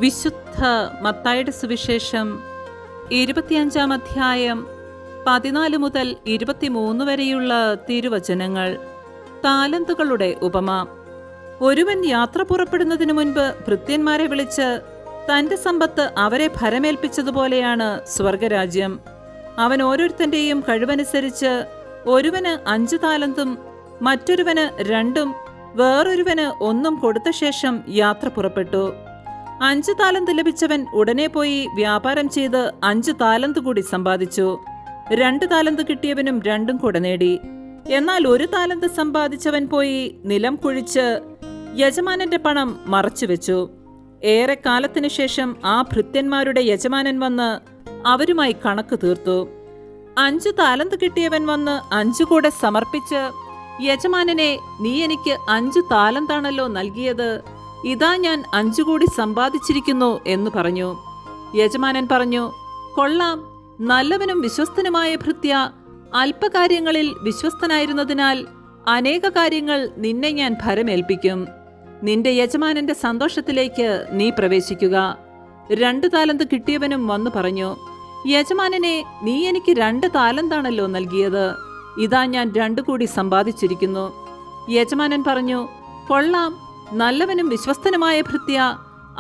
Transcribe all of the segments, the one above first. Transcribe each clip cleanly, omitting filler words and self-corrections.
വിശുദ്ധ മത്തായിയുടെ സുവിശേഷം 25-ാം അധ്യായം 14 മുതൽ 23 വരെയുള്ള തിരുവചനങ്ങൾ. താലന്തുകളുടെ ഉപമ. ഒരുവൻ യാത്ര പുറപ്പെടുന്നതിനു മുൻപ് ഭൃത്യന്മാരെ വിളിച്ച് തന്റെ സമ്പത്ത് അവരെ ഭരമേൽപ്പിച്ചതുപോലെയാണ് സ്വർഗരാജ്യം. അവൻ ഓരോരുത്തന്റെയും കഴിവനുസരിച്ച് ഒരുവന് 5 താലന്തും മറ്റൊരുവന് 2-ഉം വേറൊരുവന് 1-ഉം കൊടുത്ത ശേഷം യാത്ര പുറപ്പെട്ടു. 5 താലന്ത് ലഭിച്ചവൻ ഉടനെ പോയി വ്യാപാരം ചെയ്ത് 5 താലന്ത് കൂടി സമ്പാദിച്ചു. 2 താലന്ത് കിട്ടിയവനും 2-ഉം കൂടെ നേടി. എന്നാൽ 1 താലന്ത് സമ്പാദിച്ചവൻ പോയി നിലം കുഴിച്ച് യജമാനന്റെ പണം മറച്ചുവെച്ചു. ഏറെ കാലത്തിനു ശേഷം ആ ഭൃത്യന്മാരുടെ യജമാനൻ വന്ന് അവരുമായി കണക്ക് തീർത്തു. 5 താലന്ത് കിട്ടിയവൻ വന്ന് 5 കൂടെ സമർപ്പിച്ച്, യജമാനനെ, നീ എനിക്ക് 5 താലന്താണല്ലോ നൽകിയത്, ഇതാ ഞാൻ 5 കൂടി സമ്പാദിച്ചിരിക്കുന്നു എന്ന് പറഞ്ഞു. യജമാനൻ പറഞ്ഞു, കൊള്ളാം, നല്ലവനും വിശ്വസ്തനുമായ ഭൃത്യ, അല്പകാര്യങ്ങളിൽ വിശ്വസ്തനായിരുന്നതിനാൽ അനേക കാര്യങ്ങൾ നിന്നെ ഞാൻ ഭരമേൽപ്പിക്കും. നിന്റെ യജമാനന്റെ സന്തോഷത്തിലേക്ക് നീ പ്രവേശിക്കുക. 2 താലന്ത് കിട്ടിയവനും വന്നു പറഞ്ഞു, യജമാനനെ, നീ എനിക്ക് 2 താലന്താണല്ലോ നൽകിയത്, ഇതാ ഞാൻ 2 കൂടി സമ്പാദിച്ചിരിക്കുന്നു. യജമാനൻ പറഞ്ഞു, കൊള്ളാം, നല്ലവനും വിശ്വസ്തനുമായ ഭൃത്യ,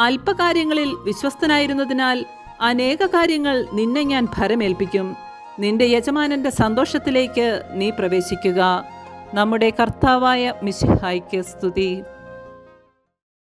അല്പകാര്യങ്ങളിൽ വിശ്വസ്തനായിരുന്നതിനാൽ അനേക കാര്യങ്ങൾ നിന്നെ ഞാൻ ഭരമേൽപ്പിക്കും. നിന്റെ യജമാനന്റെ സന്തോഷത്തിലേക്ക് നീ പ്രവേശിക്കുക. നമ്മുടെ കർത്താവായ മിശിഹായ്ക്ക് സ്തുതി.